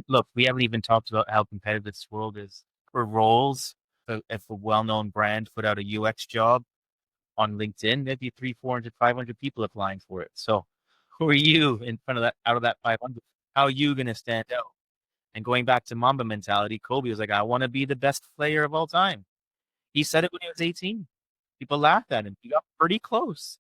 Look, we haven't even talked about how competitive this world is for roles. So if a well-known brand put out a UX job on LinkedIn, there'd be 300, 400, 500 people applying for it. So who are you in front of that, out of that 500? How are you going to stand out? And going back to Mamba mentality, Kobe was like, I want to be the best player of all time. He said it when he was 18. People laughed at him. He got pretty close.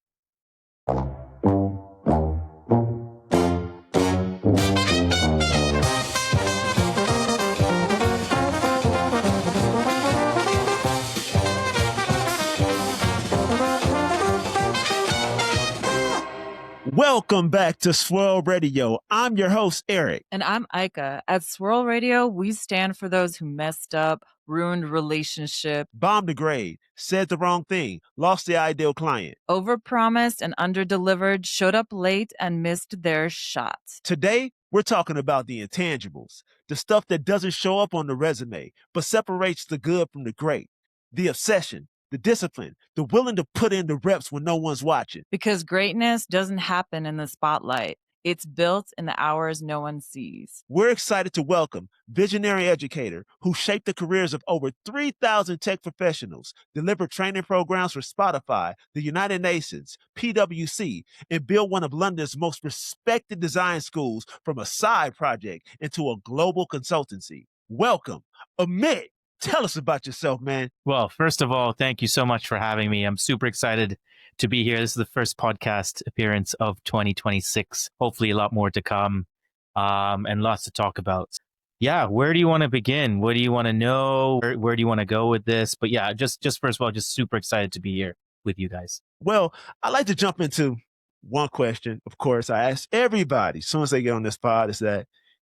Welcome back to SWURL Radio. I'm your host, Eric. And I'm Ayka. At SWURL Radio, we stand for those who messed up, ruined relationship, bombed the grade, said the wrong thing, lost the ideal client, overpromised and underdelivered, showed up late and missed their shot. Today, we're talking about the intangibles, the stuff that doesn't show up on the resume, but separates the good from the great, the obsession, the discipline, the willing to put in the reps when no one's watching. Because greatness doesn't happen in the spotlight. It's built in the hours no one sees. We're excited to welcome visionary educator who shaped the careers of over 3,000 tech professionals, delivered training programs for Spotify, the United Nations, PwC, and built one of London's most respected design schools from a side project into a global consultancy. Welcome, Amit. Tell us about yourself, man. Well, first of all, thank you so much for having me. I'm super excited to be here. This is the first podcast appearance of 2026. Hopefully a lot more to come and lots to talk about. Yeah, where do you want to begin? What do you want to know? Where do you want to go with this? But yeah, just first of all, just super excited to be here with you guys. Well, I'd like to jump into one question. Of course, I ask everybody as soon as they get on this pod is that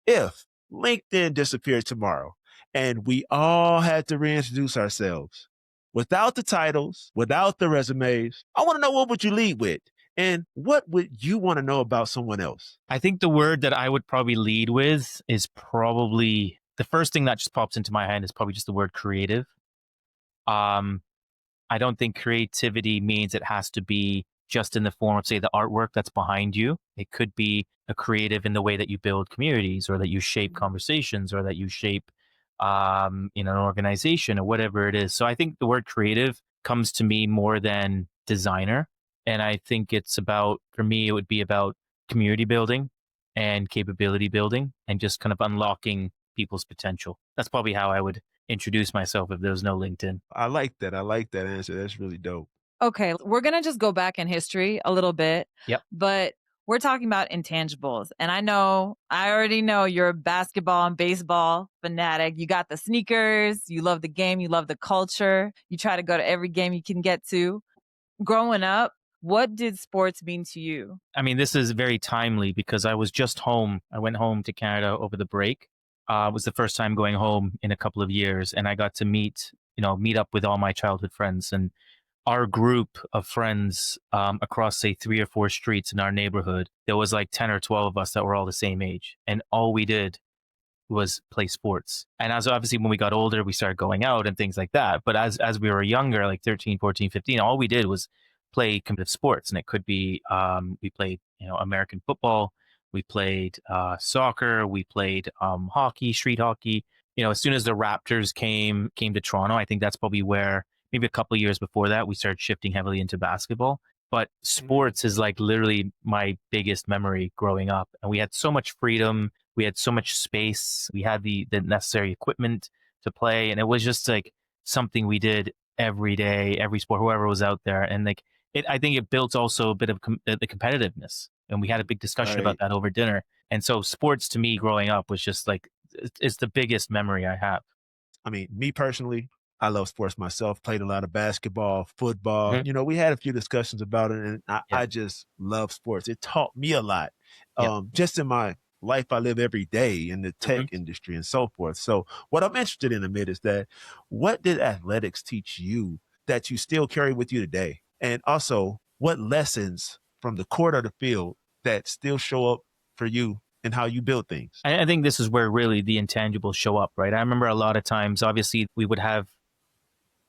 if LinkedIn disappeared tomorrow, and we all had to reintroduce ourselves without the titles, without the resumes, I want to know, what would you lead with? And what would you want to know about someone else? I think the word that I would probably lead with is probably, the first thing that just pops into my head is probably just the word creative. I don't think creativity means it has to be just in the form of, say, the artwork that's behind you. It could be a creative in the way that you build communities, or that you shape conversations, or that you shape in an organization, or whatever it is. So I think the word creative comes to me more than designer. And I think it's about, for me, it would be about community building and capability building and just kind of unlocking people's potential. That's probably how I would introduce myself if there was no LinkedIn. I like that. I like that answer. That's really dope. Okay, we're going to just go back in history a little bit. Yep. But we're talking about intangibles. And I already know you're a basketball and baseball fanatic. You got the sneakers, you love the game, you love the culture. You try to go to every game you can get to. Growing up, what did sports mean to you? I mean, this is very timely because I was just home. I went home to Canada over the break. It was the first time going home in a couple of years. And I got to meet up with all my childhood friends. And our group of friends across, say, 3 or 4 streets in our neighborhood, there was like 10 or 12 of us that were all the same age. And all we did was play sports. And as obviously when we got older, we started going out and things like that. But as we were younger, like 13, 14, 15, all we did was play competitive sports. And it could be, we played, American football, we played soccer, we played hockey, street hockey. As soon as the Raptors came to Toronto, I think that's probably where, maybe a couple of years before that, we started shifting heavily into basketball. But sports is like literally my biggest memory growing up. And we had so much freedom. We had so much space. We had the necessary equipment to play. And it was just like something we did every day, every sport, whoever was out there. And like I think it built also a bit of the competitiveness. And we had a big discussion about that over dinner. And so sports to me growing up was just like, it's the biggest memory I have. I mean, me personally, I love sports myself, played a lot of basketball, football. Mm-hmm. We had a few discussions about it, and I just love sports. It taught me a lot. Just in my life, I live every day in the tech industry and so forth. So what I'm interested in, Amit, is that what did athletics teach you that you still carry with you today? And also, what lessons from the court or the field that still show up for you and how you build things? I think this is where really the intangibles show up, right? I remember a lot of times, obviously, we would have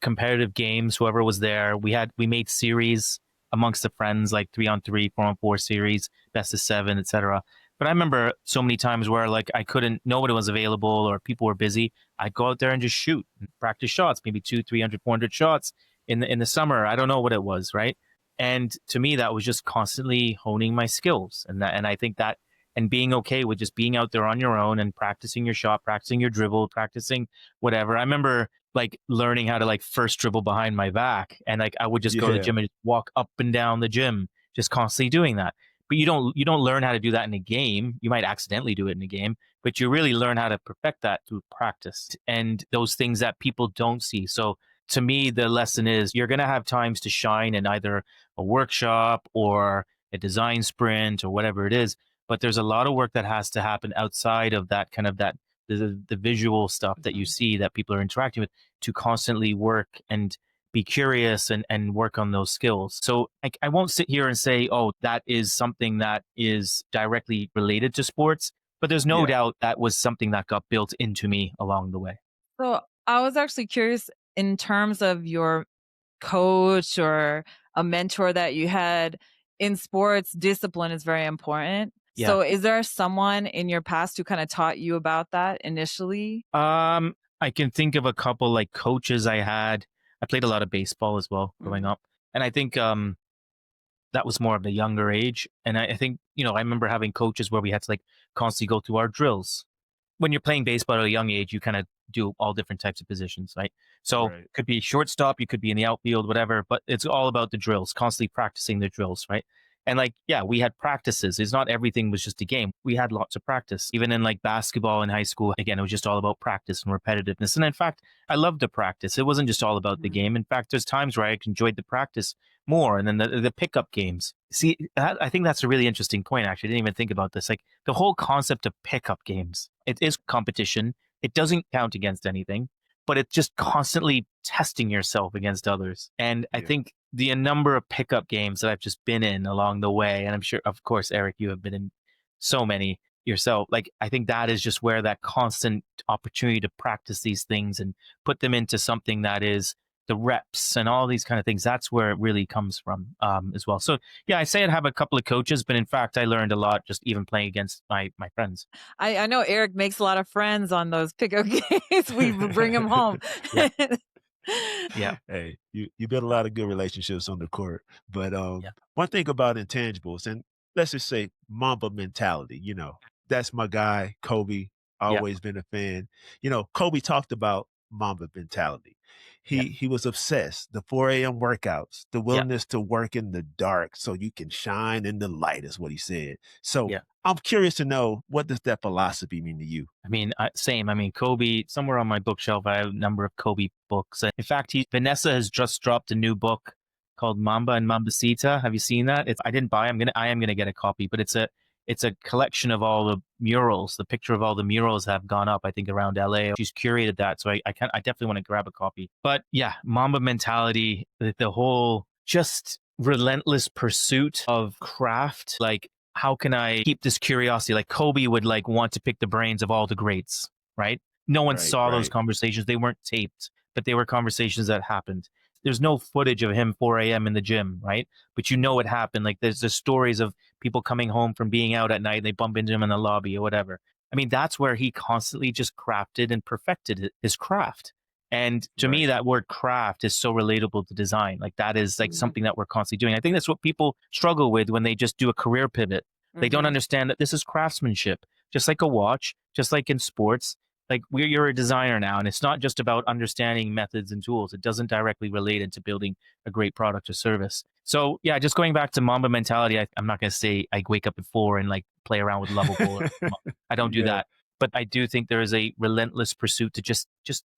competitive games, whoever was there. We made series amongst the friends, like 3-on-3, 4-on-4 series, best of 7, etc. But I remember so many times where like nobody was available or people were busy. I'd go out there and just shoot, practice shots, maybe 200, 300, 400 shots in the summer. I don't know what it was, right? And to me, that was just constantly honing my skills, and I think that and being okay with just being out there on your own and practicing your shot, practicing your dribble, practicing whatever. I remember like learning how to like first dribble behind my back, and like I would just go to the Yeah. gym and just walk up and down the gym, just constantly doing that. But you don't learn how to do that in a game. You might accidentally do it in a game, but you really learn how to perfect that through practice and those things that people don't see. So to me, the lesson is you're going to have times to shine in either a workshop or a design sprint or whatever it is. But there's a lot of work that has to happen outside of that kind of the visual stuff that you see that people are interacting with to constantly work and be curious and work on those skills. So I won't sit here and say, oh, that is something that is directly related to sports, but there's no doubt that was something that got built into me along the way. So I was actually curious in terms of your coach or a mentor that you had in sports, discipline is very important. Yeah. So is there someone in your past who kind of taught you about that initially? I can think of a couple like coaches I had. I played a lot of baseball as well growing up. And I think that was more of the younger age. And I think, I remember having coaches where we had to like constantly go through our drills. When you're playing baseball at a young age, you kind of do all different types of positions, right? So Right. could be shortstop, you could be in the outfield, whatever, but it's all about the drills, constantly practicing the drills, right? And like, yeah, we had practices. It's not everything was just a game. We had lots of practice. Even in like basketball in high school, again, it was just all about practice and repetitiveness. And in fact, I loved the practice. It wasn't just all about the game. In fact, there's times where I enjoyed the practice more. And then the pickup games. See, I think that's a really interesting point, actually. I didn't even think about this. Like the whole concept of pickup games, it is competition. It doesn't count against anything, but it's just constantly testing yourself against others. And I think the number of pickup games that I've just been in along the way, and I'm sure, of course, Eric, you have been in so many yourself. Like, I think that is just where that constant opportunity to practice these things and put them into something that is the reps and all these kind of things. That's where it really comes from as well. So yeah, I say I'd have a couple of coaches, but in fact, I learned a lot just even playing against my friends. I know Eric makes a lot of friends on those pickup games. We bring them home. Yeah. Yeah. Hey, you build a lot of good relationships on the court. But one thing about intangibles, and let's just say Mamba mentality, that's my guy, Kobe. Always been a fan. Kobe talked about Mamba mentality. He was obsessed. The 4 a.m. workouts, the willingness to work in the dark so you can shine in the light is what he said. So I'm curious to know, what does that philosophy mean to you? I mean, same. I mean, Kobe, somewhere on my bookshelf, I have a number of Kobe books. In fact, Vanessa has just dropped a new book called Mamba and Mambacita. Have you seen that? I didn't buy it. I am gonna get a copy, but it's a collection of all the murals. The picture of all the murals have gone up, I think, around LA. She's curated that. So I definitely want to grab a copy. But yeah, Mamba mentality, the whole just relentless pursuit of craft. Like, how can I keep this curiosity? Like Kobe would like want to pick the brains of all the greats, right? No one saw those conversations. They weren't taped, but they were conversations that happened. There's no footage of him 4 a.m. in the gym, right? But it happened. Like there's the stories of people coming home from being out at night and they bump into him in the lobby or whatever. I mean, that's where he constantly just crafted and perfected his craft. And to me, that word craft is so relatable to design. Like that is like something that we're constantly doing. I think that's what people struggle with when they just do a career pivot. They don't understand that this is craftsmanship, just like a watch, just like in sports. Like you're a designer now, and it's not just about understanding methods and tools. It doesn't directly relate into building a great product or service. So yeah, just going back to Mamba mentality, I'm not going to say I wake up at 4 and like play around with Lovable. I don't do that. But I do think there is a relentless pursuit to just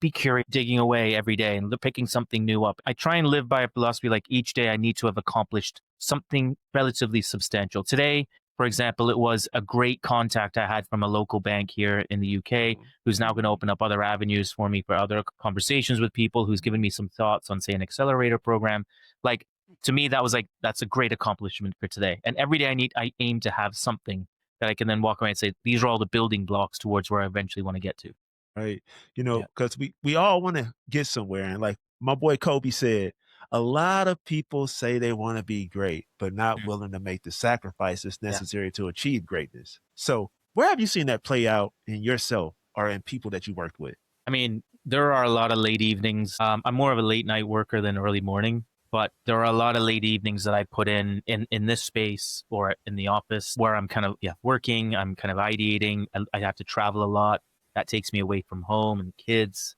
be curious, digging away every day and picking something new up. I try and live by a philosophy like each day I need to have accomplished something relatively substantial. Today, for example, it was a great contact I had from a local bank here in the UK who's now going to open up other avenues for me for other conversations with people, who's given me some thoughts on, say, an accelerator program. Like, to me, that's a great accomplishment for today. And every day I aim to have something that I can then walk away and say, these are all the building blocks towards where I eventually want to get to. Right. Because we all want to get somewhere. And like my boy Kobe said, A lot of people say they want to be great, but not Mm. willing to make the sacrifices Yeah. necessary to achieve greatness. So, where have you seen that play out in yourself or in people that you worked with? I mean, there are a lot of late evenings. I'm more of a late night worker than early morning, but there are a lot of late evenings that I put in this space or in the office where I'm kind of working. I'm kind of ideating. I have to travel a lot. That takes me away from home and kids,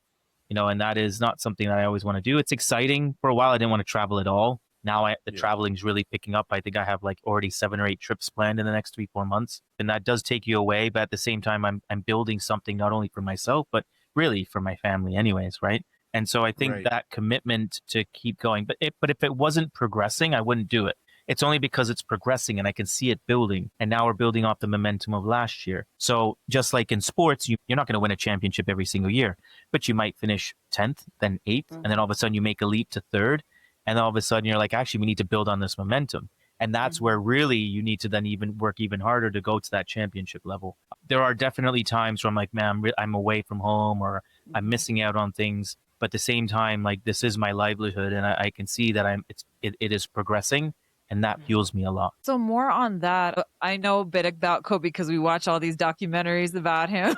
and that is not something that I always want to do. It's exciting. For a while, I didn't want to travel at all. Now the Yeah. traveling's really picking up. I think I have like already 7 or 8 trips planned in the next 3-4 months, and that does take you away. But at the same time, I'm building something not only for myself, but really for my family anyways, right? And so I think Right. that commitment to keep going, but if it wasn't progressing, I wouldn't do it. It's only because it's progressing and I can see it building. And now we're building off the momentum of last year. So just like in sports, you're not going to win a championship every single year, but you might finish 10th, then 8th, and then all of a sudden you make a leap to 3rd. And then all of a sudden you're like, actually, we need to build on this momentum. And that's where really you need to then even work even harder to go to that championship level. There are definitely times where I'm like, man, I'm away from home or I'm missing out on things. But at the same time, like this is my livelihood, and I can see that it is progressing, and that fuels me a lot. So more on that. I know a bit about Kobe because we watch all these documentaries about him.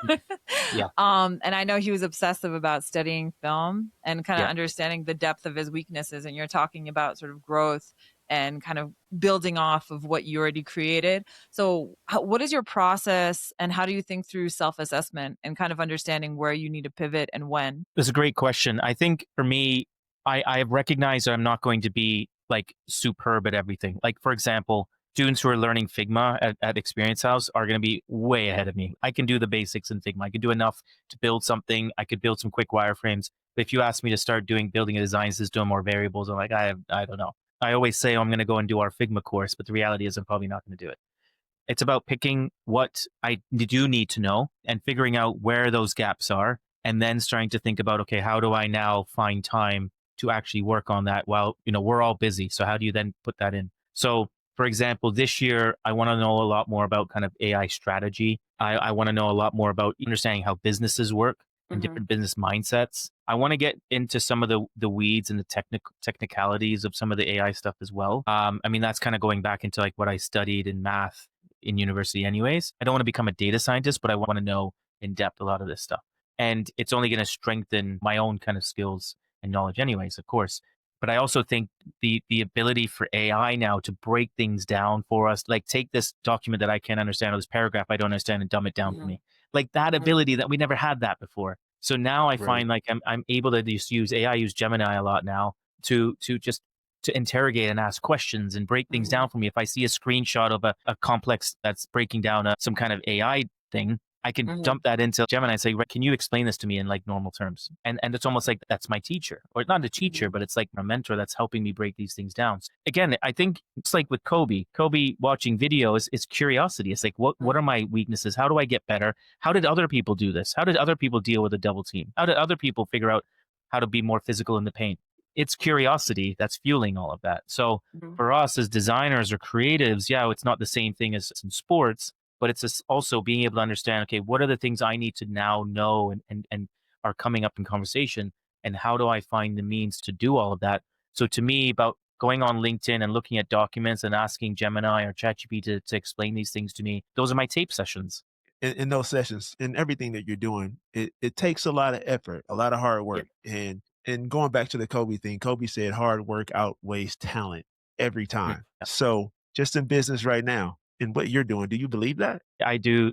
Yeah. And I know he was obsessive about studying film and kind of Yeah. understanding the depth of his weaknesses. And you're talking about sort of growth and kind of building off of what you already created. So what is your process and how do you think through self-assessment and kind of understanding where you need to pivot and when? That's a great question. I think for me, I have recognized that I'm not going to be like superb at everything. Like, for example, students who are learning Figma at Experience House are going to be way ahead of me. I can do the basics in Figma. I can do enough to build something. I could build some quick wireframes. But if you ask me to start building a design system or variables, I'm like, I don't know. I always say, I'm going to go and do our Figma course, but the reality is I'm probably not going to do it. It's about picking what I do need to know and figuring out where those gaps are, and then starting to think about, okay, how do I now find time to actually work on that while, we're all busy. So how do you then put that in? So for example, this year, I want to know a lot more about kind of AI strategy. I want to know a lot more about understanding how businesses work and different business mindsets. I want to get into some of the weeds and the technicalities of some of the AI stuff as well. I mean, that's kind of going back into like what I studied in math in university anyways. I don't want to become a data scientist, but I want to know in depth a lot of this stuff. And it's only going to strengthen my own kind of skills and knowledge anyways, of course. But I also think the ability for AI now to break things down for us, like take this document that I can't understand or this paragraph I don't understand and dumb it down for me. Like that ability that we never had that before. So now I Right. find like I'm able to just use AI, use Gemini a lot now to just to interrogate and ask questions and break things down for me. If I see a screenshot of a complex that's breaking down some kind of AI thing, I can dump that into Gemini and say, can you explain this to me in like normal terms? And it's almost like that's my teacher, or not a teacher, but it's like my mentor that's helping me break these things down. Again, I think it's like with Kobe watching videos, it's curiosity. It's like, what are my weaknesses? How do I get better? How did other people do this? How did other people deal with a double team? How did other people figure out how to be more physical in the paint? It's curiosity that's fueling all of that. So for us as designers or creatives, it's not the same thing as in sports, but it's also being able to understand, okay, what are the things I need to now know and are coming up in conversation, and how do I find the means to do all of that? So to me, about going on LinkedIn and looking at documents and asking Gemini or ChatGPT to explain these things to me, those are my tape sessions. In those sessions, in everything that you're doing, it takes a lot of effort, a lot of hard work. And going back to the Kobe thing, Kobe said hard work outweighs talent every time. Yeah. So just in business right now, in what you're doing, do you believe that? I do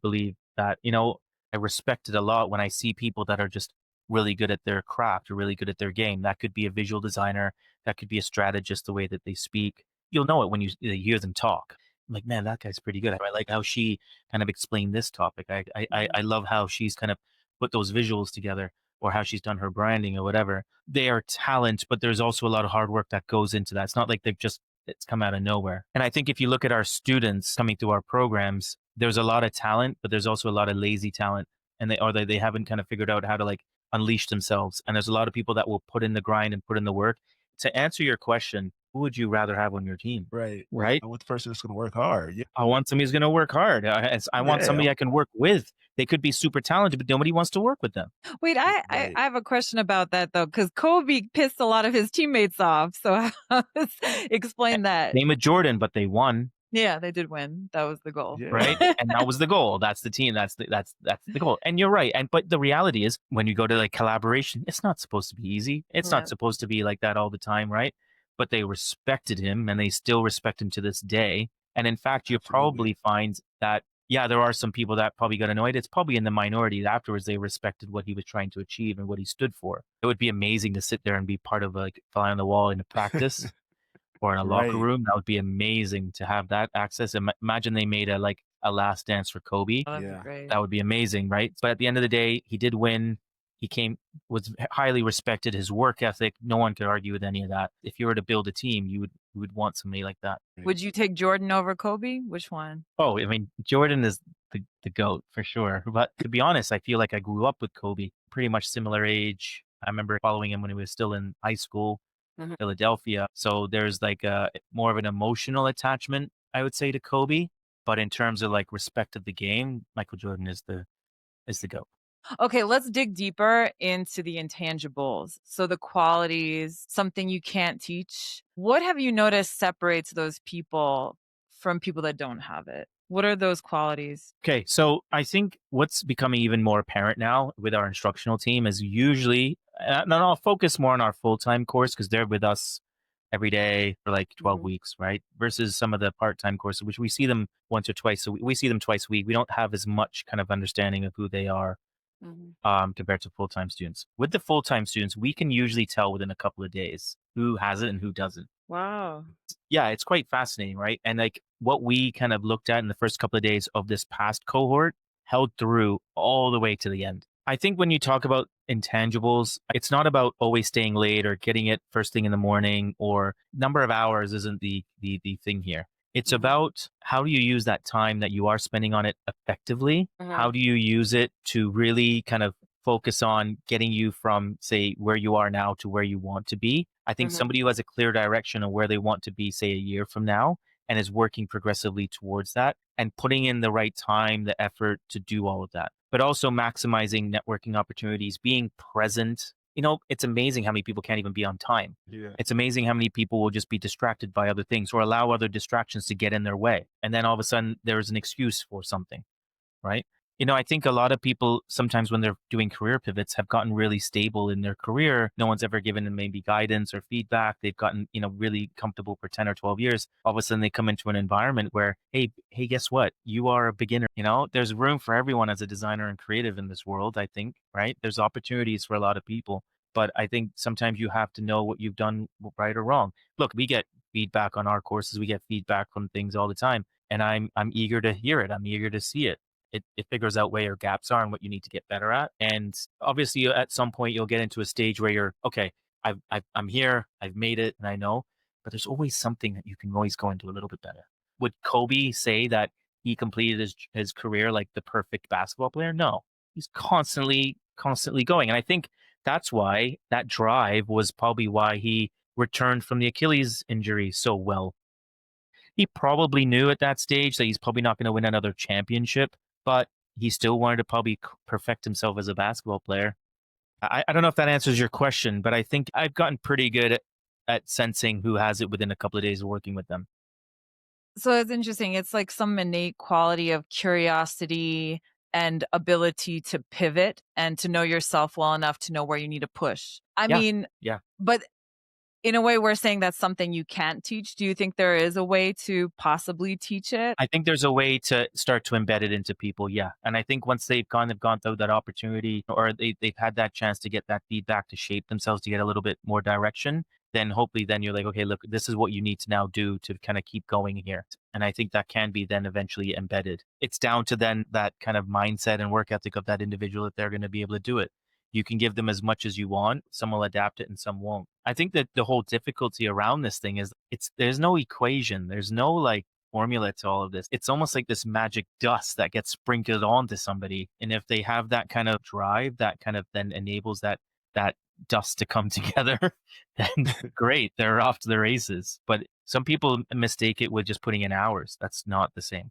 believe that. I respect it a lot when I see people that are just really good at their craft or really good at their game. That could be a visual designer, that could be a strategist, the way that they speak. You'll know it when you hear them talk. I'm like, man, that guy's pretty good. I like how she kind of explained this topic. I love how she's kind of put those visuals together, or how she's done her branding or whatever. They are talent, but there's also a lot of hard work that goes into that. It's not like it's come out of nowhere. And I think if you look at our students coming through our programs, there's a lot of talent, but there's also a lot of lazy talent, and they haven't kind of figured out how to like unleash themselves. And there's a lot of people that will put in the grind and put in the work. To answer your question, Who would you rather have on your team? Right. Right? I want the person that's going to work hard. Yeah. I want somebody who's going to work hard. I want Yeah. somebody I can work with. They could be super talented, but nobody wants to work with them. Wait, I Right. have a question about that though, because Kobe pissed a lot of his teammates off. So explain that. Name it Jordan, but they won, Yeah, they did win. That was the goal. Yeah. right? And that was the goal. That's the team. That's the goal. And you're right. But the reality is, when you go to like collaboration, it's not supposed to be easy. It's Yeah. not supposed to be like that all the time, right? But they respected him, and they still respect him to this day. And in fact, you probably find that, yeah, there are some people that probably got annoyed. It's probably in the minority that afterwards they respected what he was trying to achieve and what he stood for. It would be amazing to sit there and be part of like fly on the wall in a practice or in a locker Right. room. That would be amazing to have that access. Imagine they made a last dance for Kobe. That'd Yeah. be great. That would be amazing, right? But at the end of the day, he did win. He was highly respected. His work ethic, no one could argue with any of that. If you were to build a team, you would want somebody like that. Would you take Jordan over Kobe? Which one? Oh, I mean, Jordan is the GOAT for sure. But to be honest, I feel like I grew up with Kobe, pretty much similar age. I remember following him when he was still in high school, Philadelphia. So there's like more of an emotional attachment, I would say, to Kobe. But in terms of like respect of the game, Michael Jordan is the GOAT. Okay, let's dig deeper into the intangibles. So the qualities, something you can't teach. What have you noticed separates those people from people that don't have it? What are those qualities? Okay, so I think what's becoming even more apparent now with our instructional team is usually, and I'll focus more on our full-time course because they're with us every day for like 12 weeks, right? Versus some of the part-time courses, which we see them once or twice. So we see them twice a week. We don't have as much kind of understanding of who they are compared to full-time students. With the full-time students, we can usually tell within a couple of days who has it and who doesn't. Wow. Yeah, it's quite fascinating, right? And like what we kind of looked at in the first couple of days of this past cohort held through all the way to the end. I think when you talk about intangibles, it's not about always staying late or getting it first thing in the morning, or number of hours isn't the thing here. It's about how do you use that time that you are spending on it effectively? How do you use it to really kind of focus on getting you from, say, where you are now to where you want to be? I think somebody who has a clear direction of where they want to be, say, a year from now, and is working progressively towards that and putting in the right time, the effort to do all of that, but also maximizing networking opportunities, being present. You know, it's amazing how many people can't even be on time. Yeah. It's amazing how many people will just be distracted by other things or allow other distractions to get in their way. And then all of a sudden there's an excuse for something, right? You know, I think a lot of people sometimes when they're doing career pivots have gotten really stable in their career. No one's ever given them maybe guidance or feedback. They've gotten, you know, really comfortable for 10 or 12 years. All of a sudden they come into an environment where, hey, guess what? You are a beginner. You know, there's room for everyone as a designer and creative in this world, I think, right? There's opportunities for a lot of people. But I think sometimes you have to know what you've done right or wrong. Look, we get feedback on our courses. We get feedback from things all the time. And I'm eager to hear it. I'm eager to see it. It figures out where your gaps are and what you need to get better at. And obviously at some point you'll get into a stage where you're, okay, I'm here, I've made it, and I know, but there's always something that you can always go into a little bit better. Would Kobe say that he completed his career like the perfect basketball player? No, he's constantly going. And I think that's why that drive was probably why he returned from the Achilles injury so well. He probably knew at that stage that he's probably not going to win another championship, but he still wanted to probably perfect himself as a basketball player. I don't know if that answers your question, but I think I've gotten pretty good at sensing who has it within a couple of days of working with them. So it's interesting. It's like some innate quality of curiosity and ability to pivot and to know yourself well enough to know where you need to push. I mean, but in a way, we're saying that's something you can't teach. Do you think there is a way to possibly teach it? I think there's a way to start to embed it into people, yeah. And I think once they've gone through that opportunity, or they've had that chance to get that feedback to shape themselves, to get a little bit more direction, then hopefully then you're like, okay, look, this is what you need to now do to kind of keep going here. And I think that can be then eventually embedded. It's down to then that kind of mindset and work ethic of that individual that they're going to be able to do it. You can give them as much as you want. Some will adapt it and some won't. I think that the whole difficulty around this thing is there's no equation. There's no like formula to all of this. It's almost like this magic dust that gets sprinkled onto somebody. And if they have that kind of drive, that kind of then enables that dust to come together, then great, they're off to the races. But some people mistake it with just putting in hours. That's not the same.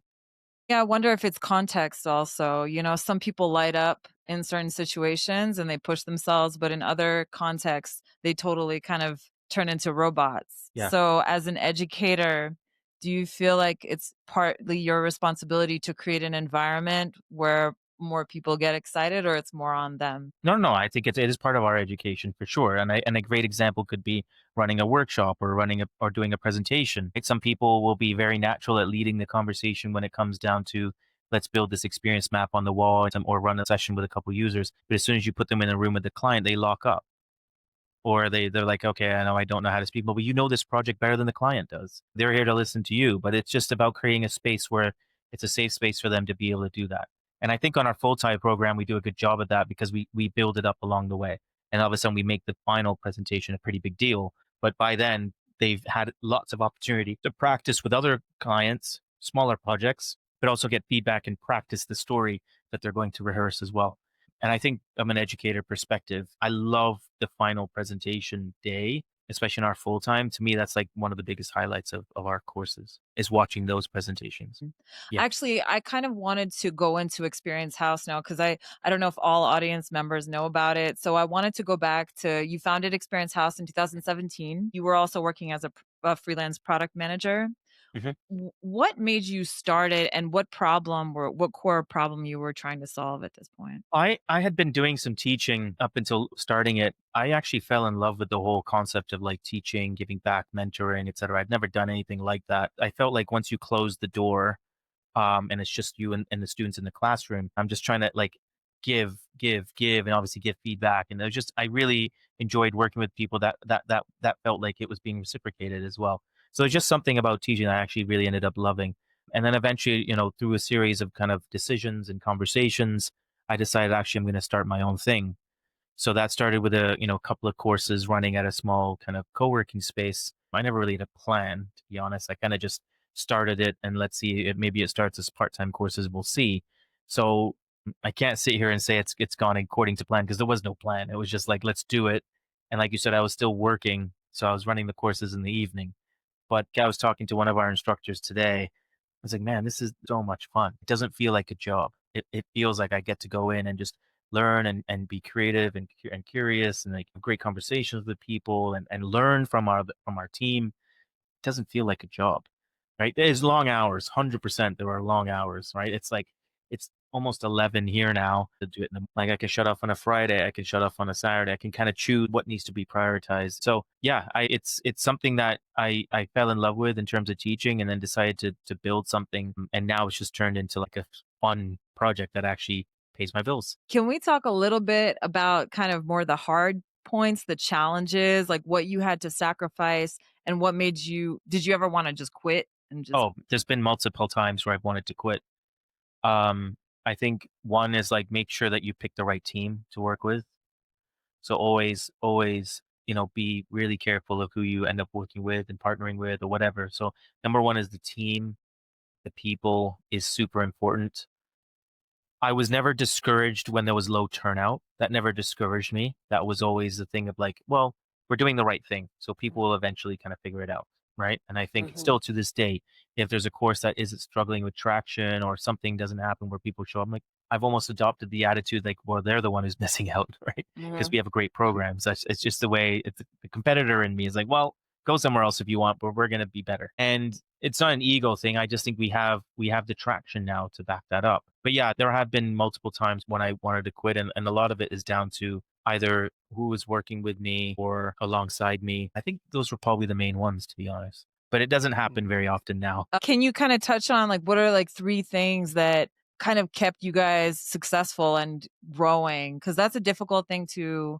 Yeah, I wonder if it's context also. You know, some people light up in certain situations and they push themselves, but in other contexts, they totally kind of turn into robots. Yeah. So, as an educator, do you feel like it's partly your responsibility to create an environment where more people get excited, or it's more on them? No. I think it is part of our education for sure. And a great example could be running a workshop or or doing a presentation. Right? Some people will be very natural at leading the conversation when it comes down to let's build this experience map on the wall or run a session with a couple users. But as soon as you put them in a room with the client, they lock up. Or they're like, okay, I know I don't know how to speak, but you know this project better than the client does. They're here to listen to you, but it's just about creating a space where it's a safe space for them to be able to do that. And I think on our full-time program, we do a good job of that because we build it up along the way. And all of a sudden, we make the final presentation a pretty big deal. But by then, they've had lots of opportunity to practice with other clients, smaller projects, but also get feedback and practice the story that they're going to rehearse as well. And I think from an educator perspective, I love the final presentation day, especially in our full time. To me, that's like one of the biggest highlights of our courses is watching those presentations. Yeah. Actually, I kind of wanted to go into Experience House now because I don't know if all audience members know about it. So I wanted to go back to you founded Experience House in 2017. You were also working as a freelance product manager. Mhm. What made you start it, and what core problem you were trying to solve at this point? I had been doing some teaching up until starting it. I actually fell in love with the whole concept of like teaching, giving back, mentoring, etc. I'd never done anything like that. I felt like once you close the door, and it's just you and the students in the classroom, I'm just trying to like give, and obviously give feedback. And it was just I really enjoyed working with people that felt like it was being reciprocated as well. So it's just something about teaching that I actually really ended up loving. And then eventually, through a series of kind of decisions and conversations, I decided actually I'm going to start my own thing. So that started with a couple of courses running at a small kind of co-working space. I never really had a plan, to be honest. I kind of just started it and let's see, maybe it starts as part-time courses. We'll see. So I can't sit here and say it's gone according to plan because there was no plan. It was just like, let's do it. And like you said, I was still working. So I was running the courses in the evening. But I was talking to one of our instructors today. I was like, man, this is so much fun. It doesn't feel like a job. It feels like I get to go in and just learn and be creative and curious and like have great conversations with people and learn from our team. It doesn't feel like a job, right? There's long hours, 100%. There are long hours, right? It's like it's almost 11 here now to do it. Like I can shut off on a Friday, I can shut off on a Saturday. I can kind of choose what needs to be prioritized. So yeah, it's something that I fell in love with in terms of teaching, and then decided to build something, and now it's just turned into like a fun project that actually pays my bills. Can we talk a little bit about kind of more the hard points, the challenges, like what you had to sacrifice and what did you ever want to just quit and just Oh, there's been multiple times where I've wanted to quit. Um, I think one is like make sure that you pick the right team to work with. So always, be really careful of who you end up working with and partnering with or whatever. So number one is the team, the people is super important. I was never discouraged when there was low turnout. That never discouraged me. That was always the thing of like, well, we're doing the right thing. So people will eventually kind of figure it out. Right. And I think Mhm. still to this day, if there's a course that is struggling with traction or something doesn't happen where people show up, I'm like, I've almost adopted the attitude like, well, they're the one who's missing out. Right. Because Mhm. we have a great program. So it's just the way the competitor in me is like, well, go somewhere else if you want, but we're going to be better. And it's not an ego thing. I just think we have the traction now to back that up. But yeah, there have been multiple times when I wanted to quit, and a lot of it is down to either who was working with me or alongside me. I think those were probably the main ones, to be honest. But it doesn't happen very often now. Can you kind of touch on like what are like three things that kind of kept you guys successful and growing? Because that's a difficult thing to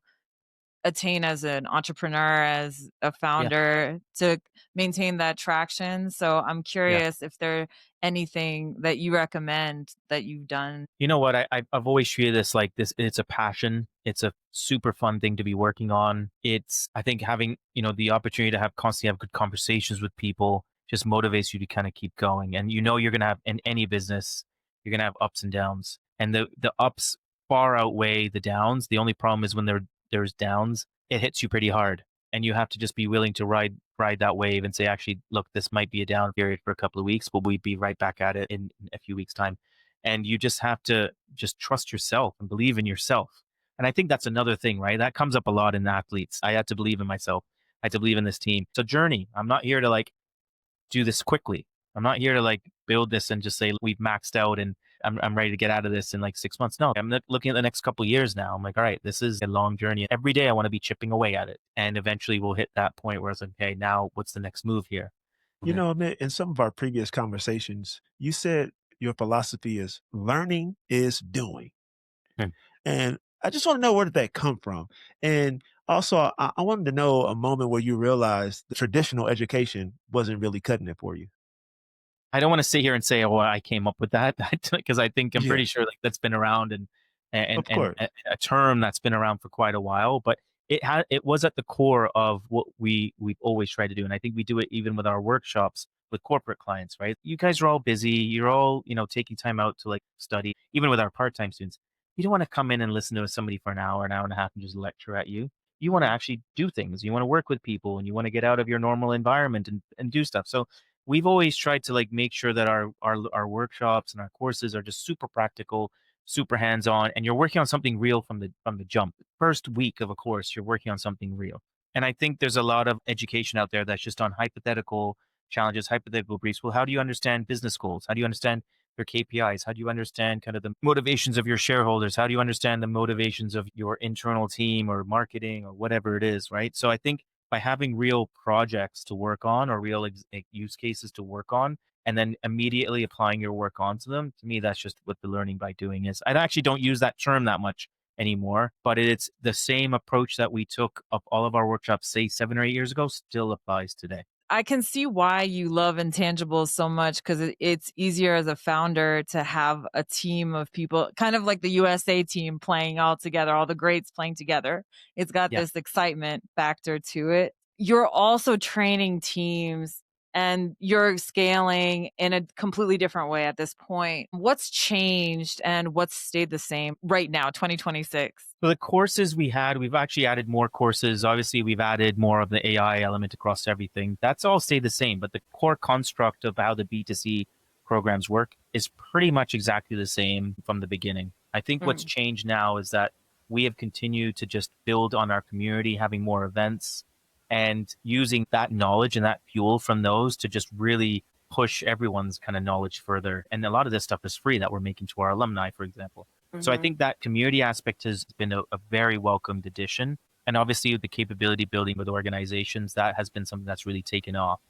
attain as an entrepreneur, as a Yeah, founder, to maintain that traction. So I'm yeah. curious if there anything that you recommend that you've done. You know what? I've always treated this like this. It's a passion. It's a super fun thing to be working on. I think having, the opportunity to constantly have good conversations with people just motivates you to kind of keep going. And you're going to have in any business, you're going to have ups and downs. And the ups far outweigh the downs. The only problem is when there's downs, it hits you pretty hard. And you have to just be willing to ride that wave and say, actually, look, this might be a down period for a couple of weeks, but we'd be right back at it in a few weeks' time. And you just have to just trust yourself and believe in yourself. And I think that's another thing, right? That comes up a lot in athletes. I had to believe in myself. I had to believe in this team. It's a journey. I'm not here to like do this quickly. I'm not here to like build this and just say we've maxed out and I'm ready to get out of this in like 6 months. No, I'm looking at the next couple of years now. I'm like, all right, this is a long journey. Every day I want to be chipping away at it. And eventually we'll hit that point where it's like, okay, now what's the next move here? You know, Amit, in some of our previous conversations, you said your philosophy is learning is doing. Hmm. And I just want to know, where did that come from? And also, I wanted to know a moment where you realized the traditional education wasn't really cutting it for you. I don't want to sit here and say, "Oh, I came up with that," because I think I'm Yeah, pretty sure like that's been around of and course. a term that's been around for quite a while. But it was at the core of what we've always tried to do, and I think we do it even with our workshops with corporate clients. Right? You guys are all busy. You're all taking time out to like study. Even with our part-time students, you don't want to come in and listen to somebody for an hour and a half, and just lecture at you. You want to Mhm. actually do things. You want to work with people, and you want to get out of your normal environment and do stuff. So we've always tried to like make sure that our workshops and our courses are just super practical, super hands-on, and you're working on something real from the jump. First week of a course, you're working on something real. And I think there's a lot of education out there that's just on hypothetical challenges, hypothetical briefs. Well, how do you understand business goals? How do you understand your KPIs? How do you understand kind of the motivations of your shareholders? How do you understand the motivations of your internal team or marketing or whatever it is, right? So I think by having real projects to work on or real use cases to work on, and then immediately applying your work onto them, to me, that's just what the learning by doing is. I actually don't use that term that much anymore, but it's the same approach that we took of all of our workshops, say 7 or 8 years ago, still applies today. I can see why you love intangibles so much because it's easier as a founder to have a team of people, kind of like the USA team playing all together, all the greats playing together. It's got Yeah. this excitement factor to it. You're also training teams and you're scaling in a completely different way at this point. What's changed and what's stayed the same right now, 2026? So the courses we've actually added more courses. Obviously, we've added more of the AI element across everything. That's all stayed the same, but the core construct of how the B2C programs work is pretty much exactly the same from the beginning. I think what's Mm. changed now is that we have continued to just build on our community, having more events and using that knowledge and that fuel from those to just really push everyone's kind of knowledge further. And a lot of this stuff is free that we're making to our alumni, for example. So I Mhm. think that community aspect has been a very welcomed addition. And obviously, with the capability building with organizations, that has been something that's really taken off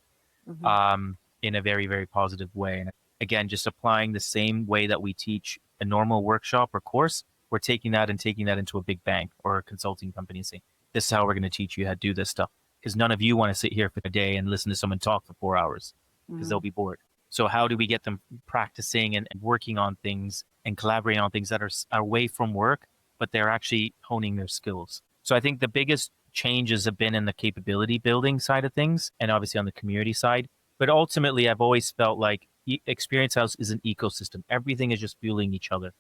Mhm. in a very, very positive way. And again, just applying the same way that we teach a normal workshop or course, we're taking that and taking that into a big bank or a consulting company and saying, this is how we're going to teach you how to do this stuff. Because none of you want to sit here for a day and listen to someone talk for 4 hours because they'll Mhm. be bored. So how do we get them practicing and working on things and collaborating on things that are away from work, but they're actually honing their skills? So I think the biggest changes have been in the capability building side of things and obviously on the community side. But ultimately, I've always felt like Experience House is an ecosystem. Everything is just fueling each other.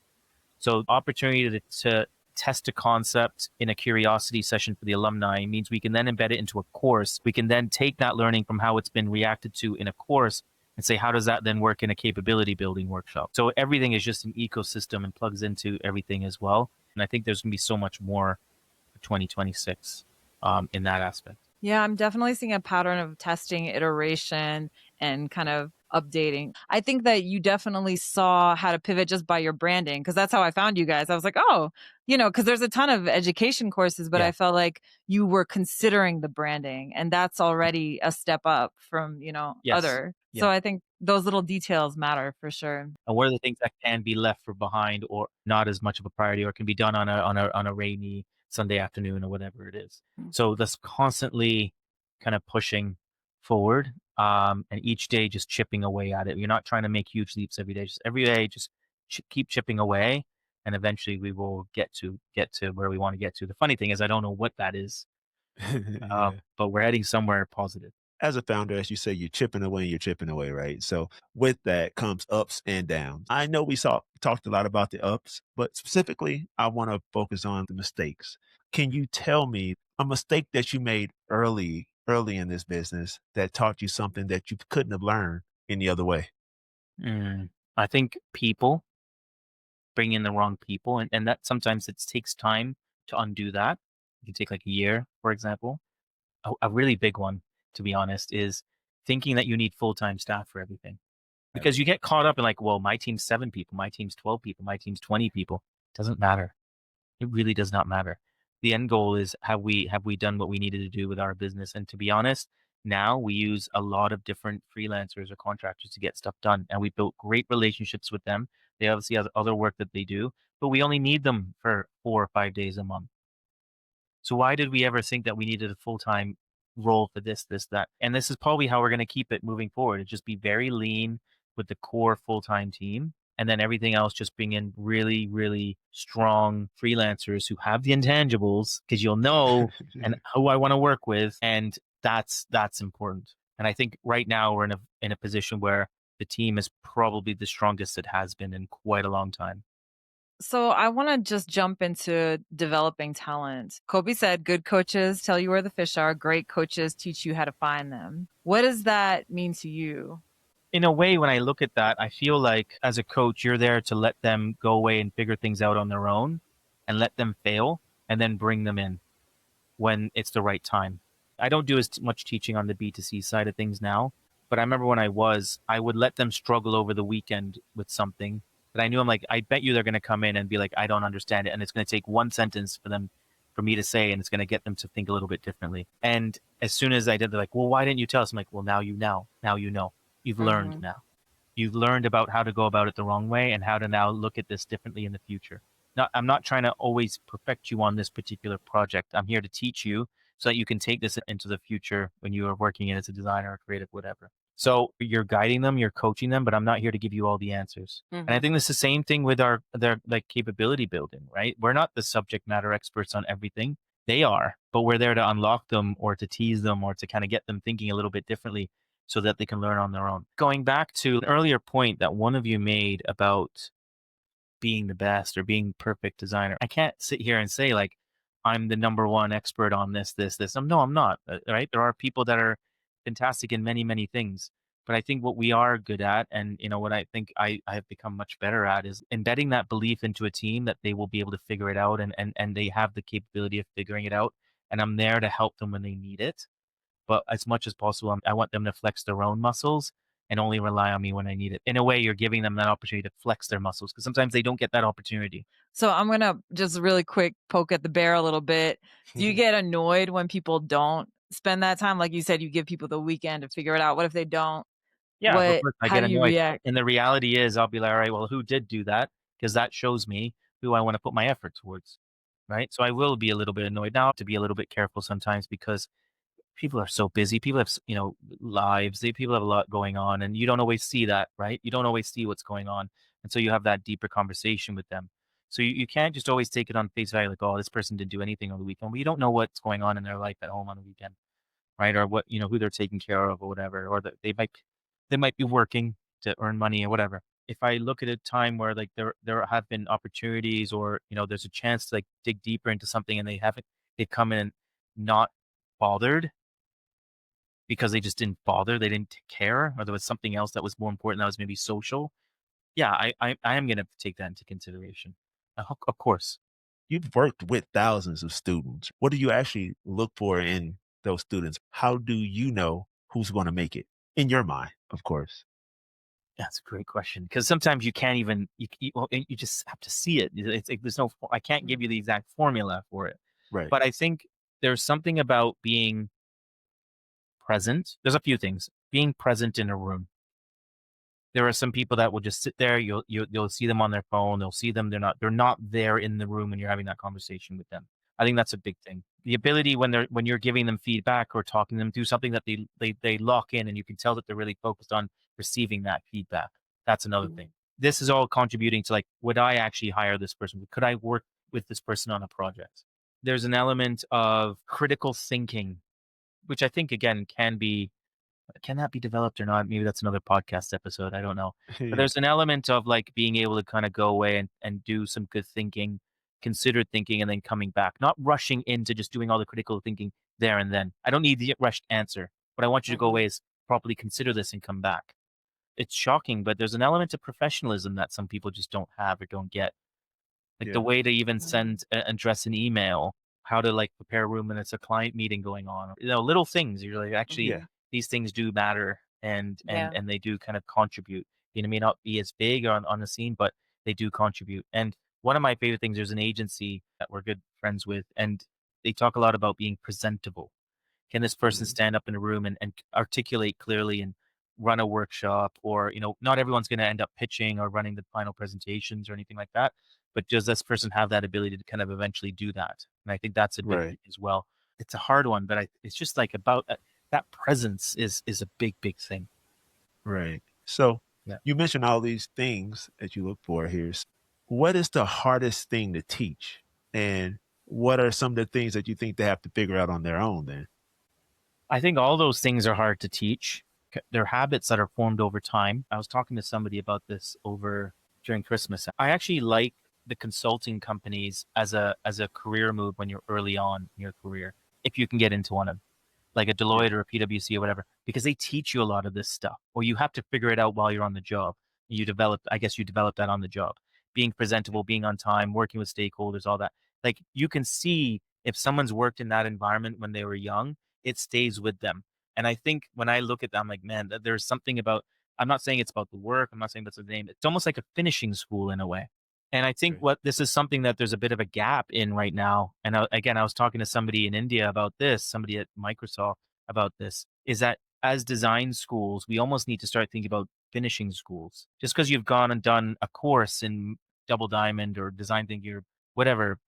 So opportunity to test a concept in a curiosity session for the alumni means we can then embed it into a course. We can then take that learning from how it's been reacted to in a course and say, how does that then work in a capability building workshop? So everything is just an ecosystem and plugs into everything as well. And I think there's going to be so much more for 2026 in that aspect. Yeah, I'm definitely seeing a pattern of testing, iteration, and kind of updating. I think that you definitely saw how to pivot just by your branding because that's how I found you guys. I was like, oh, because there's a ton of education courses, but Yeah. I felt like you were considering the branding, and that's already a step up from, Yes. other. So Yeah. I think those little details matter for sure. And what are the things that can be left for behind or not as much of a priority or can be done on a rainy Sunday afternoon or whatever it is. Mm. So that's constantly kind of pushing forward, and each day just chipping away at it. You're not trying to make huge leaps every day. Just every day, just keep chipping away, and eventually we will get to where we want to get to. The funny thing is, I don't know what that is, Yeah. but we're heading somewhere positive. As a founder, as you say, you're chipping away, right? So with that comes ups and downs. I know we talked a lot about the ups, but specifically, I want to focus on the mistakes. Can you tell me a mistake that you made early in this business that taught you something that you couldn't have learned any other way? I think people, bring in the wrong people, and that sometimes it takes time to undo that. It can take like a year, for example. A really big one, to be honest, is thinking that you need full-time staff for everything. Because you get caught up in like, well, my team's 7 people, my team's 12 people, my team's 20 people. Doesn't matter. It really does not matter. The end goal is have we done what we needed to do with our business? And to be honest, now we use a lot of different freelancers or contractors to get stuff done, and we built great relationships with them. They obviously have other work that they do, but we only need them for 4 or 5 days a month. So why did we ever think that we needed a full-time role for this, that? And this is probably how we're going to keep it moving forward. It's just be very lean with the core full-time team, and then everything else just bring in really, really strong freelancers who have the intangibles, because you'll know and who I want to work with, and that's important. And I think right now we're in a position where the team is probably the strongest it has been in quite a long time. So I want to just jump into developing talent. Kobe said, good coaches tell you where the fish are. Great coaches teach you how to find them. What does that mean to you? In a way, when I look at that, I feel like as a coach, you're there to let them go away and figure things out on their own and let them fail and then bring them in when it's the right time. I don't do as much teaching on the B2C side of things now, but I remember when I would let them struggle over the weekend with something that I knew. I'm like, I bet you they're going to come in and be like, I don't understand it. And it's going to take one sentence for me to say, and it's going to get them to think a little bit differently. And as soon as I did, they're like, well, why didn't you tell us? I'm like, well, now you know. You've learned Mhm. now. You've learned about how to go about it the wrong way and how to now look at this differently in the future. Now, I'm not trying to always perfect you on this particular project. I'm here to teach you so that you can take this into the future when you are working in as a designer or creative, whatever. So you're guiding them, you're coaching them, but I'm not here to give you all the answers. And I think it's the same thing with their like capability building, right? We're not the subject matter experts on everything. They are, but we're there to unlock them or to tease them or to kind of get them thinking a little bit differently so that they can learn on their own. Going back to an earlier point that one of you made about being the best or being perfect designer, I can't sit here and say like I'm the number one expert on this. No, I'm not. Right? There are people that are fantastic in many, many things. But I think what we are good at, and what I think I have become much better at, is embedding that belief into a team that they will be able to figure it out, and they have the capability of figuring it out. And I'm there to help them when they need it. But as much as possible, I want them to flex their own muscles and only rely on me when I need it. In a way, you're giving them that opportunity to flex their muscles because sometimes they don't get that opportunity. So I'm going to just really quick poke at the bear a little bit. Do you get annoyed when people don't spend that time? Like you said, you give people the weekend to figure it out. What if they don't? Yeah, of course, I How get do you annoyed. react? And the reality is, I'll be like, all right, well, who did do that? Because that shows me who I want to put my effort towards. Right. So I will be a little bit annoyed now, to be a little bit careful sometimes because people are so busy. People have, lives. People have a lot going on, and you don't always see that, right? You don't always see what's going on, and so you have that deeper conversation with them. So you can't just always take it on face value, like, oh, this person didn't do anything on the weekend. Well, you don't know what's going on in their life at home on the weekend, right? Or what who they're taking care of or whatever, or that they might be working to earn money or whatever. If I look at a time where like there have been opportunities or there's a chance to like dig deeper into something and they've come in and not bothered because they just didn't bother, they didn't care, or there was something else that was more important that was maybe social. Yeah, I am gonna take that into consideration. Of course. You've worked with thousands of students. What do you actually look for in those students? How do you know who's going to make it? In your mind, of course. That's a great question because sometimes you can't even you just have to see it. It's like there's no I can't give you the exact formula for it, Right. but I think there's something about being present. There's a few things. Being present in a room. There are some people that will just sit there. You'll see them on their phone. They'll see them. They're not there in the room when you're having that conversation with them. I think that's a big thing. The ability when you're giving them feedback or talking them through something that they lock in and you can tell that they're really focused on receiving that feedback. That's another thing. This is all contributing to like, would I actually hire this person? Could I work with this person on a project? There's an element of critical thinking, which I think again can that be developed or not? Maybe that's another podcast episode. I don't know. But Yeah. there's an element of like being able to kind of go away and do some good thinking considered thinking and then coming back, not rushing into just doing all the critical thinking there and then. I don't need the rushed answer. What I want you to go away is properly consider this and come back. It's shocking, but there's an element of professionalism that some people just don't have or don't get. Like the way to even send address an email, how to like prepare a room when it's a client meeting going on. Little things. You're like, actually, these things do matter, and they do kind of contribute. It may not be as big on the scene, but they do contribute. And one of my favorite things, there's an agency that we're good friends with, and they talk a lot about being presentable. Can this person stand up in a room and articulate clearly and run a workshop? Or, not everyone's going to end up pitching or running the final presentations or anything like that. But does this person have that ability to kind of eventually do that? And I think that's a big thing as well. It's a hard one, but it's just like about that presence is a big, big thing. Right. So you mentioned all these things that you look for here. What is the hardest thing to teach? And what are some of the things that you think they have to figure out on their own then? I think all those things are hard to teach. They're habits that are formed over time. I was talking to somebody about this during Christmas. I actually like the consulting companies as a career move when you're early on in your career, if you can get into one of them, like a Deloitte or a PwC or whatever, because they teach you a lot of this stuff, or you have to figure it out while you're on the job. You develop that on the job, being presentable, being on time, working with stakeholders, all that. Like you can see if someone's worked in that environment when they were young, it stays with them. And I think when I look at that, I'm like, man, there's something about, I'm not saying it's about the work. I'm not saying that's the name. It's almost like a finishing school in a way. And I think this is something that there's a bit of a gap in right now. And I was talking to somebody in India about this, somebody at Microsoft about this, is that as design schools, we almost need to start thinking about finishing schools. Just because you've gone and done a course in Double Diamond or design thinking or whatever,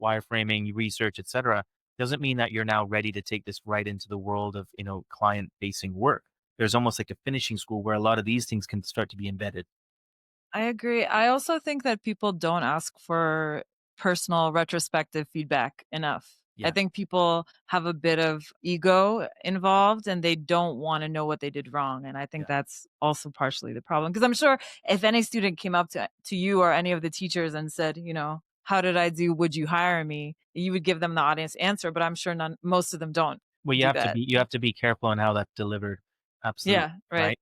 wireframing, research, etc., doesn't mean that you're now ready to take this right into the world of, client-facing work. There's almost like a finishing school where a lot of these things can start to be embedded. I agree. I also think that people don't ask for personal retrospective feedback enough. I think people have a bit of ego involved and they don't want to know what they did wrong. And I think that's also partially the problem. Because I'm sure if any student came up to you or any of the teachers and said, how did I do? Would you hire me? You would give them the audience answer, but I'm sure most of them don't. Well, you have to be careful on how that's delivered. Absolutely. Yeah, right.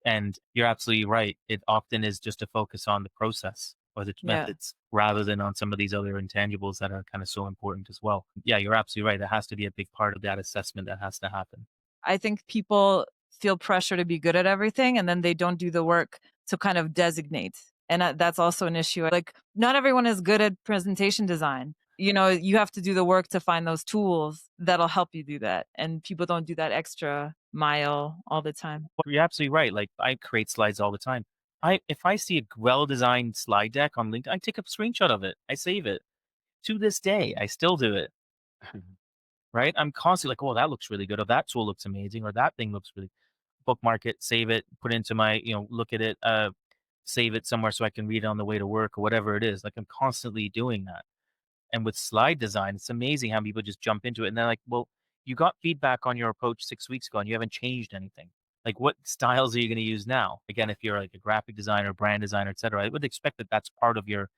And you're absolutely right. It often is just a focus on the process or the methods rather than on some of these other intangibles that are kind of so important as well. Yeah, you're absolutely right. It has to be a big part of that assessment that has to happen. I think people feel pressure to be good at everything and then they don't do the work to kind of designate. And that's also an issue. Like not everyone is good at presentation design. You have to do the work to find those tools that'll help you do that. And people don't do that extra mile all the time. Well, you're absolutely right. Like I create slides all the time. If I see a well-designed slide deck on LinkedIn, I take a screenshot of it. I save it. To this day, I still do it. Right? I'm constantly like, oh, that looks really good. Or that tool looks amazing. Or that thing looks really bookmark it, save it, put it into my, look at it, save it somewhere so I can read it on the way to work or whatever it is. Like I'm constantly doing that. And with slide design, it's amazing how people just jump into it. And they're like, well, you got feedback on your approach 6 weeks ago and you haven't changed anything. Like what styles are you going to use now? Again, if you're like a graphic designer, brand designer, et cetera, I would expect that that's part of your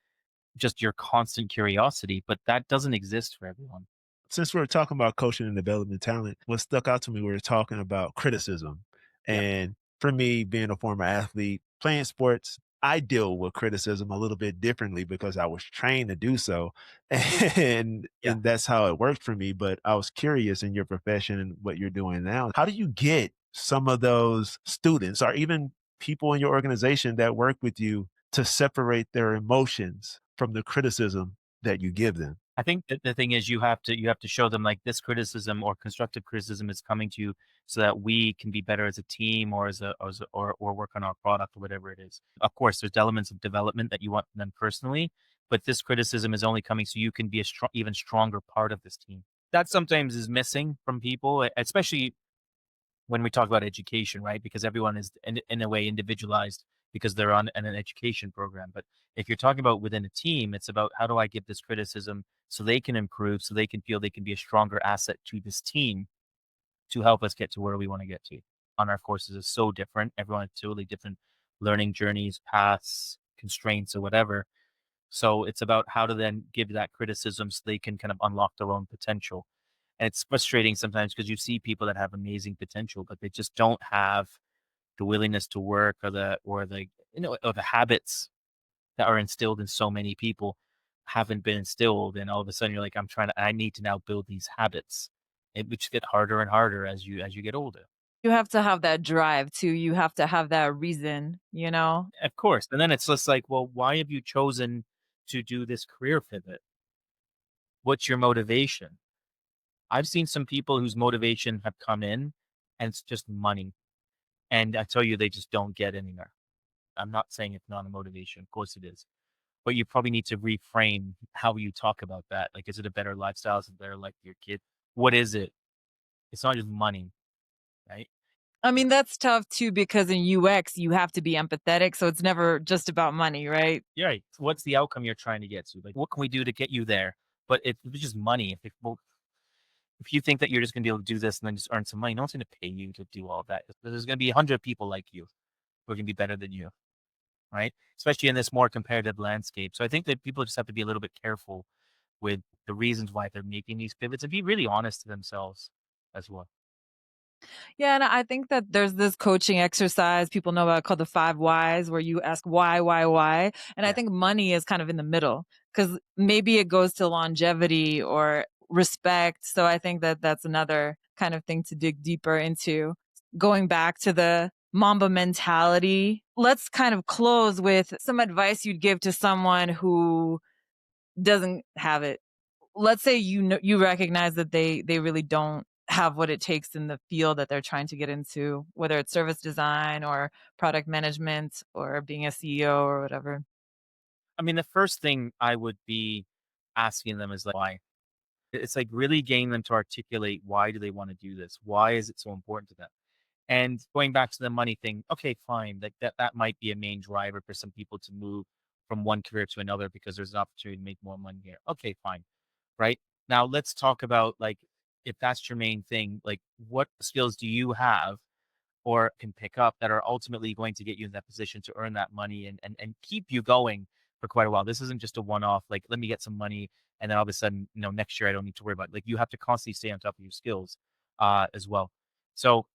constant curiosity, but that doesn't exist for everyone. Since we're talking about coaching and development talent, what stuck out to me, we were talking about criticism. And for me, being a former athlete, playing sports, I deal with criticism a little bit differently because I was trained to do so. And that's how it worked for me. But I was curious in your profession and what you're doing now. How do you get some of those students or even people in your organization that work with you to separate their emotions from the criticism that you give them? I think that the thing is you have to show them like this criticism or constructive criticism is coming to you so that we can be better as a team or or work on our product or whatever it is. Of course, there's elements of development that you want from them personally, but this criticism is only coming so you can be even stronger part of this team. That sometimes is missing from people, especially when we talk about education, right? Because everyone is in a way individualized because they're on an education program. But if you're talking about within a team, it's about how do I give this criticism so they can improve, so they can feel they can be a stronger asset to this team to help us get to where we want to get to. On our courses is so different. Everyone has totally different learning journeys, paths, constraints, or whatever. So it's about how to then give that criticism so they can kind of unlock their own potential. And it's frustrating sometimes because you see people that have amazing potential, but they just don't have the willingness to work or the habits that are instilled in so many people haven't been instilled. And all of a sudden you're like, I need to now build these habits. It which get harder and harder as you get older. You have to have that drive too. You have to have that reason, you know? Of course. And then it's just like, well, why have you chosen to do this career pivot? What's your motivation? I've seen some people whose motivation have come in and it's just money. And I tell you, they just don't get anywhere. I'm not saying it's not a motivation. Of course it is. But you probably need to reframe how you talk about that. Like, is it a better lifestyle? Is it better life for your kid? What is it? It's not just money, right? I mean, that's tough too because in UX, you have to be empathetic. So it's never just about money, right? Yeah. Right. So what's the outcome you're trying to get to? Like, what can we do to get you there? But if it's just money, if you think that you're just going to be able to do this and then just earn some money, no one's going to pay you to do all that. There's going to be 100 people like you who are going to be better than you, right? Especially in this more competitive landscape. So I think that people just have to be a little bit careful with the reasons why they're making these pivots and be really honest to themselves as well. Yeah, and I think that there's this coaching exercise people know about called the 5 whys, where you ask why? And I Yeah. think money is kind of in the middle because maybe it goes to longevity or respect. So I think that that's another kind of thing to dig deeper into. Going back to the Mamba mentality, let's kind of close with some advice you'd give to someone who doesn't have it. Let's say you recognize that they really don't have what it takes in the field that they're trying to get into, whether it's service design or product management or being a CEO or whatever. I mean, the first thing I would be asking them is like, why? It's like really getting them to articulate why do they want to do this? Why is it so important to them? And going back to the money thing, okay, fine. Like that might be a main driver for some people to move from one career to another because there's an opportunity to make more money here. Okay, fine. Right? Now let's talk about like if that's your main thing, like what skills do you have or can pick up that are ultimately going to get you in that position to earn that money and keep you going for quite a while. This isn't just a one-off, like let me get some money and then all of a sudden, next year I don't need to worry about it. Like you have to constantly stay on top of your skills as well. So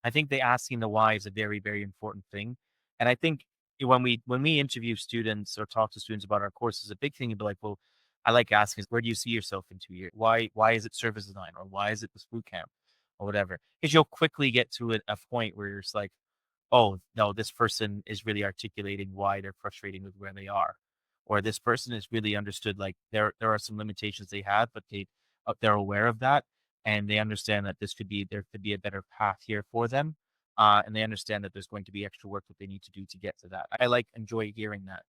I think the asking the why is a very, very important thing. And I think when we interview students or talk to students about our courses, a big thing to be like, well, I like asking is where do you see yourself in 2 years? Why is it service design or why is it this boot camp or whatever? Because you'll quickly get to a point where you're just like, oh no, this person is really articulating why they're frustrated with where they are. Or this person is really understood like there are some limitations they have, but they're aware of that and they understand that there could be a better path here for them. And they understand that there's going to be extra work that they need to do to get to that. I enjoy hearing that.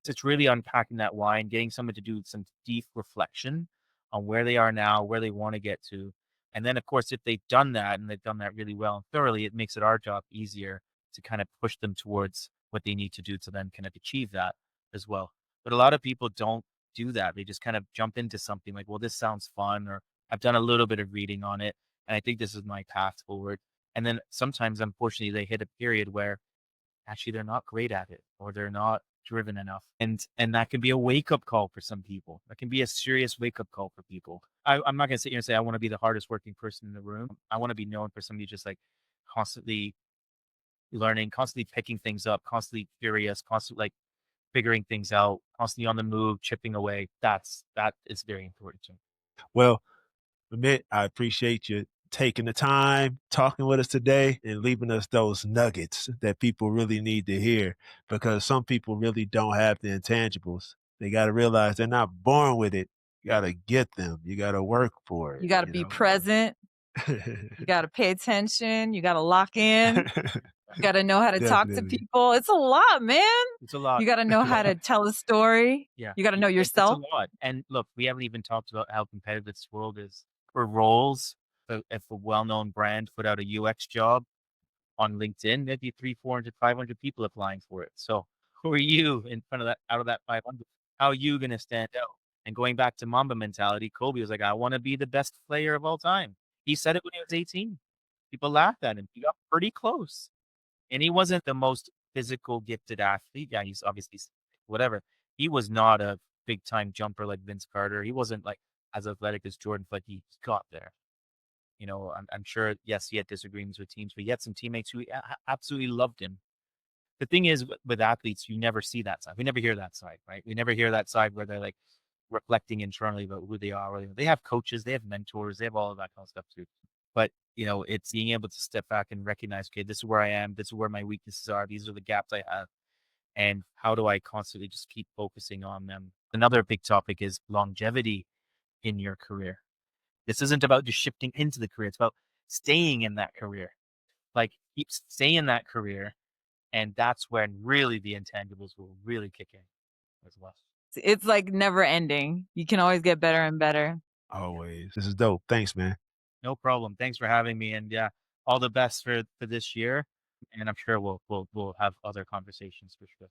So it's really unpacking that why and getting someone to do some deep reflection on where they are now, where they want to get to. And then, of course, if they've done that and they've done that really well and thoroughly, it makes it our job easier to kind of push them towards what they need to do to then kind of achieve that as well. But a lot of people don't do that. They just kind of jump into something like, well, this sounds fun, or I've done a little bit of reading on it, and I think this is my path forward. And then sometimes, unfortunately, they hit a period where actually they're not great at it or they're not driven enough. And that can be a wake-up call for some people. That can be a serious wake-up call for people. I'm not gonna sit here and say I want to be the hardest working person in the room. I want to be known for somebody just like constantly learning, constantly picking things up, constantly curious, constantly like figuring things out, constantly on the move, chipping away. That is very important to me. Well, Amit, I appreciate you taking the time, talking with us today, and leaving us those nuggets that people really need to hear because some people really don't have the intangibles. They got to realize they're not born with it. You got to get them. You got to work for You it, got to you be know? present. You got to pay attention. You got to lock in. You got to know how to talk to Definitely. people. It's a lot, man. It's a lot. You got to know how to tell a story. Yeah, You got to know it's a yourself. lot. And look, we haven't even talked about how competitive this world is for roles. If a well-known brand put out a UX job on LinkedIn, there'd be 300, 400, 500 people applying for it. So who are you in front of that, out of that 500? How are you going to stand out? And going back to Mamba mentality, Kobe was like, I want to be the best player of all time. He said it when he was 18. People laughed at him. He got pretty close. And he wasn't the most physical gifted athlete. Yeah, he's obviously whatever. he was not a big time jumper like Vince Carter. He wasn't like as athletic as Jordan, but he got there. You know, I'm sure, yes, he had disagreements with teams, but he had some teammates who absolutely loved him. The thing is, with athletes, you never see that side. We never hear that side, right? We never hear that side where they're like reflecting internally about who they are. They have coaches, they have mentors, they have all of that kind of stuff too. But, you know, it's being able to step back and recognize, okay, this is where I am. This is where my weaknesses are. These are the gaps I have. And how do I constantly just keep focusing on them? Another big topic is longevity in your career. This isn't about just shifting into the career. It's about staying in that career. Like, keep staying in that career. And that's when really the intangibles will really kick in as well. It's like never ending. You can always get better and better. Always. This is dope. Thanks, man. No problem. Thanks for having me. And yeah, all the best for this year. And I'm sure we'll have other conversations for sure.